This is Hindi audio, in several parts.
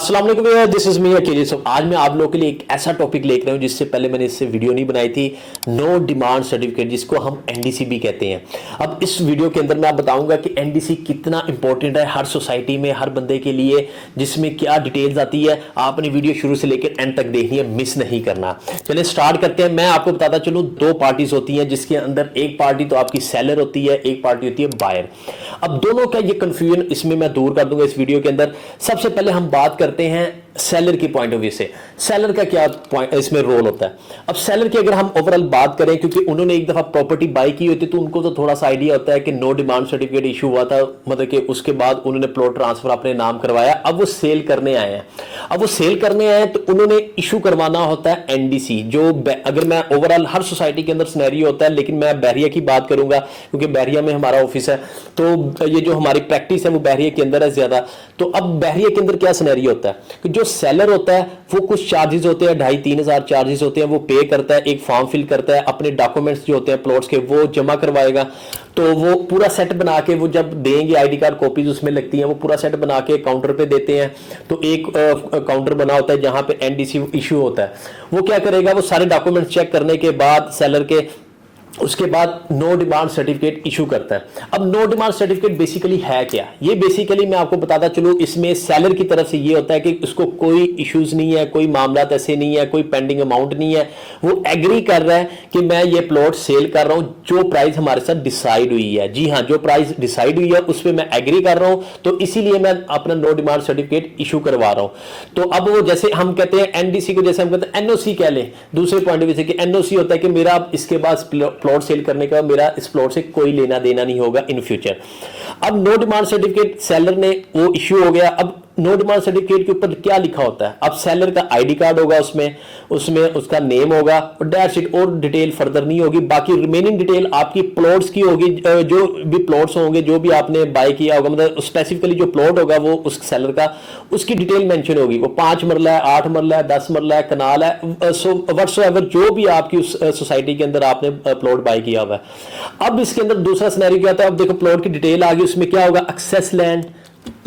अस्सलाम वालेकुम, दिस इज मी अकेली। सो आज मैं आप लोगों के लिए एक ऐसा टॉपिक लेकर आया हूँ जिससे पहले मैंने इससे वीडियो नहीं बनाई थी। नो डिमांड सर्टिफिकेट, जिसको हम एनडीसी भी कहते हैं। अब इस वीडियो के अंदर मैं आप बताऊंगा कि एनडीसी कितना इंपॉर्टेंट है हर सोसाइटी में, हर बंदे के लिए, जिसमें क्या डिटेल्स आती है। आपने वीडियो शुरू से लेकर एंड तक देखनी है, मिस नहीं करना। चलिए स्टार्ट करते हैं। मैं आपको बताता चलूँ, दो पार्टीज होती हैं जिसके अंदर एक पार्टी तो आपकी सेलर होती है, एक पार्टी होती है बायर। अब दोनों का ये कंफ्यूजन इसमें मैं दूर कर दूंगा इस वीडियो के अंदर। सबसे पहले हम बात करते हैं सेलर की पॉइंट ऑफ व्यू से। सेलर का क्या पॉइंट इसमें रोल होता है। अब सेलर की अगर हम ओवरऑल बात करें, क्योंकि उन्होंने एक दफा प्रॉपर्टी बाय की होती है तो उनको तो थोड़ा सा आइडिया होता है कि नो डिमांड सर्टिफिकेट इशू हुआ था, मतलब कि उसके बाद उन्होंने प्लॉट ट्रांसफर अपने नाम करवाया। अब वो सेल करने आए हैं। अब वो सेल करने आए हैं तो उन्होंने इशू करवाना होता है एनडीसी, जो अगर मैं ओवरऑल हर सोसाइटी के अंदर सिनेरियो होता है, लेकिन मैं बहरिया की बात करूंगा क्योंकि बहरिया में हमारा ऑफिस है, तो ये जो हमारी प्रैक्टिस है वो बहरिया के अंदर है ज्यादा। तो अब बहरिया के अंदर क्या सिनेरियो होता है कि जो सेलर होता है वो कुछ चार्जेस होते हैं, 2,500-3 हज़ार चार्जेस होते हैं, वो पे करता है, एक फॉर्म फिल करता है, अपने डॉक्यूमेंट्स जो होते हैं प्लॉट्स के वो जमा करवाएगा। तो वो पूरा सेट बना के वो जब देंगे, आईडी कार्ड कॉपीज उसमें लगती हैं, वो पूरा सेट बना के काउंटर पे देते हैं। तो एक काउंटर बना होता है जहां पे एनडीसी इशू होता है। वो क्या करेगा, वो सारे डॉक्यूमेंट्स चेक करने के बाद सेलर के, उसके बाद नो डिमांड सर्टिफिकेट इशू करता है। अब नो डिमांड सर्टिफिकेट बेसिकली है क्या? ये बेसिकली मैं आपको बताता चलूं, इसमें सेलर की तरफ से ये होता है कि उसको कोई इश्यूज नहीं है, कोई मामला ऐसे नहीं है, कोई पेंडिंग अमाउंट नहीं है। वो एग्री कर रहा है कि मैं ये प्लॉट सेल कर रहा हूं जो प्राइस हमारे साथ डिसाइड हुई है। जी हाँ, जो प्राइस डिसाइड हुई है उस पर मैं एग्री कर रहा हूं, तो इसीलिए मैं अपना नो डिमांड सर्टिफिकेट इशू करवा रहा हूं। तो अब वो जैसे हम कहते हैं एनडीसी को, जैसे हम कहते हैं एनओसी कह लें दूसरे पॉइंट ऑफ व्यू से, कि एनओसी होता है कि मेरा इसके बाद प्लॉट सेल करने का मेरा इस प्लॉट से कोई लेना देना नहीं होगा इन फ्यूचर। अब नो डिमांड सर्टिफिकेट सेलर ने वो इश्यू हो गया। अब नो डिमांड सर्टिफिकेट के ऊपर क्या लिखा होता है? अब सेलर का आईडी कार्ड होगा, उसमें उसका नेम होगा और दैट्स इट, और डिटेल फर्दर नहीं होगी। बाकी रिमेनिंग डिटेल आपकी प्लॉट्स की होगी, जो भी प्लॉट्स होंगे, जो भी आपने बाय किया होगा, मतलब स्पेसिफिकली जो प्लॉट होगा वो उस सेलर का, उसकी डिटेल मेंशन होगी। वो 5 मरला है, 8 मरला है, 10 मरला है, कनाल है, सो व्हाटसोएवर जो भी आपकी उस सोसाइटी के अंदर आपने प्लॉट बाय किया हुआ है। अब इसके अंदर दूसरा सिनेरियो क्या होता है? अब देखो प्लॉट की डिटेल आ गई, उसमें क्या होगा, excess land,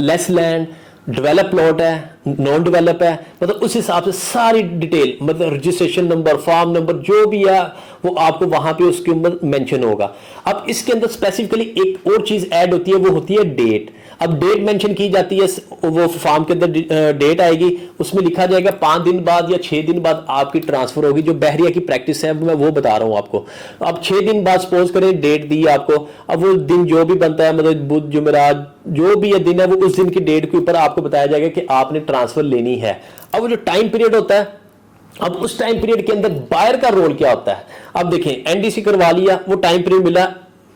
less land, develop plot है, नॉन डेवलप है, मतलब उस हिसाब से सारी डिटेल, मतलब रजिस्ट्रेशन नंबर, फार्म नंबर जो भी है वो आपको वहां पे उसके ऊपर मेंशन होगा। अब इसके अंदर स्पेसिफिकली एक और चीज ऐड होती है, वो होती है डेट। अब डेट मेंशन की जाती है, वो फॉर्म के अंदर डेट आएगी, उसमें लिखा जाएगा 5 दिन बाद या 6 दिन बाद आपकी ट्रांसफर होगी। जो बहरिया की प्रैक्टिस है मैं वो बता रहा हूं आपको। अब 6 दिन बाद सपोज करें डेट दी आपको, अब वो दिन जो भी बनता है, मतलब बुध जुमेरात जो भी ये दिन है, वो उस दिन की डेट के ऊपर आपको बताया जाएगा कि आपने ट्रांसफर लेनी है। अब वो जो टाइम पीरियड होता है, अब उस टाइम पीरियड के अंदर बायर का रोल क्या होता है? अब देखें, एनडीसी करवा लिया, वो टाइम पीरियड मिला,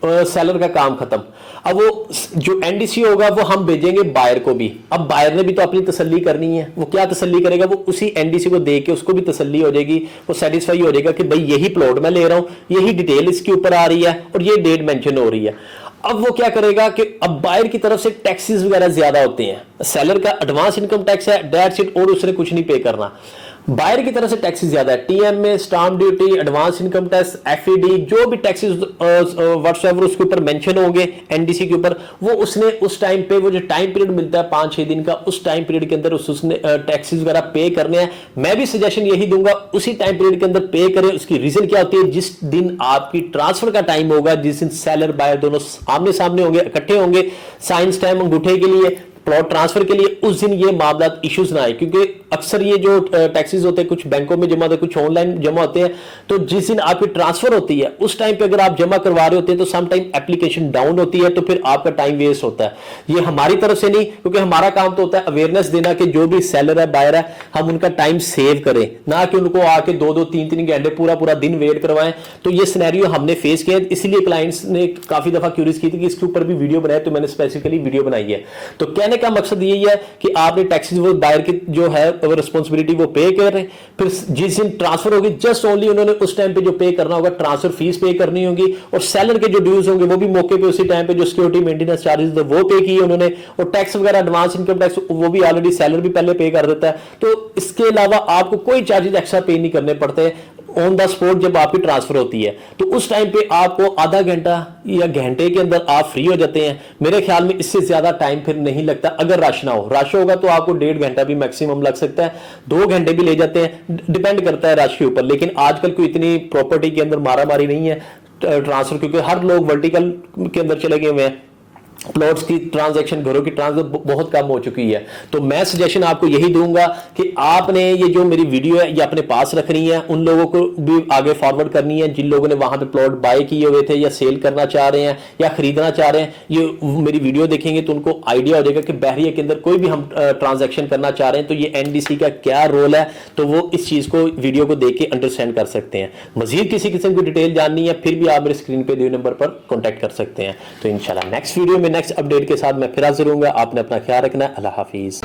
सेलर का काम खत्म। अब वो जो एनडीसी होगा वो हम भेजेंगे बायर को भी। अब बायर ने भी तो अपनी तसल्ली करनी है। वो क्या तसल्ली करेगा? वो उसी एनडीसी को देख के उसको भी तसल्ली हो जाएगी, वो सेटिस्फाई हो जाएगा कि भाई यही प्लॉट मैं ले रहा हूं, यही डिटेल इसके ऊपर आ रही है और ये डेट मेंशन हो रही है। अब वो क्या करेगा कि अब बायर की तरफ से टैक्सेस वगैरह ज्यादा होते हैं, सेलर का एडवांस इनकम टैक्स है, दैट्स इट, और उसने कुछ नहीं पे करना। बायर की तरफ से टैक्सेस ज्यादा है, TMA, stamp duty, advance income tax, FED, जो भी टैक्सेस व्हाट्सएवर उसके ऊपर मेंशन होंगे एनडीसी के ऊपर, वो उसने उस टाइम पे, वो जो टाइम पीरियड मिलता है 5-6 दिन का, उस टाइम पीरियड के अंदर उसने टैक्सेस वगैरह पे करने हैं। मैं भी सजेशन यही दूंगा, उसी टाइम पीरियड के अंदर पे करें। उसकी रीजन क्या होती है? जिस दिन आपकी ट्रांसफर का टाइम होगा, जिस दिन सेलर बायर दोनों आमने सामने होंगे, इकट्ठे होंगे, साइन स्टैम्प अंगूठे के लिए, प्लॉट ट्रांसफर के लिए, उस दिन ये मामला इश्यूज ना आए। क्योंकि अक्सर ये जो टैक्सेस होते हैं कुछ बैंकों में जमा होते हैं, कुछ ऑनलाइन जमा होते हैं, तो जिस दिन आपकी ट्रांसफर होती है उस टाइम पे अगर आप जमा करवा रहे होते हैं तो सम टाइम एप्लीकेशन डाउन होती है, तो फिर आपका टाइम वेस्ट होता है। ये हमारी तरफ से नहीं, क्योंकि हमारा काम तो होता है अवेयरनेस देना कि जो भी सेलर है, बायर है, हम उनका टाइम सेव करें, ना कि उनको आके 2-2, 3-3 घंटे पूरा दिन वेट करवाएं। तो ये सिनेरियो हमने फेस किया, इसलिए क्लाइंट्स ने काफी दफा क्यूरियस की थी कि इसके ऊपर भी वीडियो बनाए, तो मैंने स्पेसिफिकली वीडियो बनाई है। तो कहने का मकसद यही है कि आपने टैक्सेस, वो बायर की जो है रिस्पांसिबिलिटी वो पे कर रहे हैं, फिर जिस दिन ट्रांसफर होगी जस्ट ओनली उन्होंने उस टाइम पे जो पे करना होगा, ट्रांसफर फीस पे करनी होगी, और सेलर के जो ड्यूज होंगे वो भी मौके पे उसी टाइम पे, जो सिक्योरिटी मेंटेनेंस चार्जेस वो पे किए उन्होंने, और टैक्स वगैरह एडवांस इनकम टैक्स वो भी ऑलरेडी सेलर भी पहले पे कर देता है। तो इसके अलावा आपको कोई चार्जेस एक्स्ट्रा पे नहीं करने पड़ते। ऑन द स्पॉट जब आपकी ट्रांसफर होती है तो उस टाइम पे आपको आधा घंटा या घंटे के अंदर आप फ्री हो जाते हैं। मेरे ख्याल में इससे ज्यादा टाइम फिर नहीं लगता। अगर रश ना हो, रश होगा तो आपको 1.5 घंटा भी मैक्सिमम लग सकता है, 2 घंटे भी ले जाते हैं, डिपेंड करता है रश के ऊपर। लेकिन आजकल कोई इतनी प्रॉपर्टी के अंदर मारामारी नहीं है ट्रांसफर, क्योंकि हर लोग वर्टिकल के अंदर चले गए हुए हैं। प्लॉट्स की ट्रांजैक्शन, घरों की ट्रांजैक्शन बहुत कम हो चुकी है। तो मैं सजेशन आपको यही दूंगा कि आपने ये जो मेरी वीडियो है ये अपने पास रखनी है, उन लोगों को भी आगे फॉरवर्ड करनी है जिन लोगों ने वहां पे प्लॉट बाय किए हुए थे या सेल करना चाह रहे हैं या खरीदना चाह रहे हैं। ये मेरी वीडियो देखेंगे तो उनको आइडिया हो जाएगा कि बहरिया के अंदर कोई भी हम ट्रांजेक्शन करना चाह रहे हैं तो ये एनडीसी का क्या रोल है, तो वो इस चीज को वीडियो को देख के अंडरस्टैंड कर सकते हैं। मजीद किसी किस्म की डिटेल जाननी है फिर भी आप मेरे स्क्रीन पे दिए नंबर पर कॉन्टैक्ट कर सकते हैं। तो इंशाल्लाह नेक्स्ट वीडियो में नेक्स्ट अपडेट के साथ मैं फिर हाजिर होऊंगा। आपने अपना ख्याल रखना है। अल्लाह हाफिज।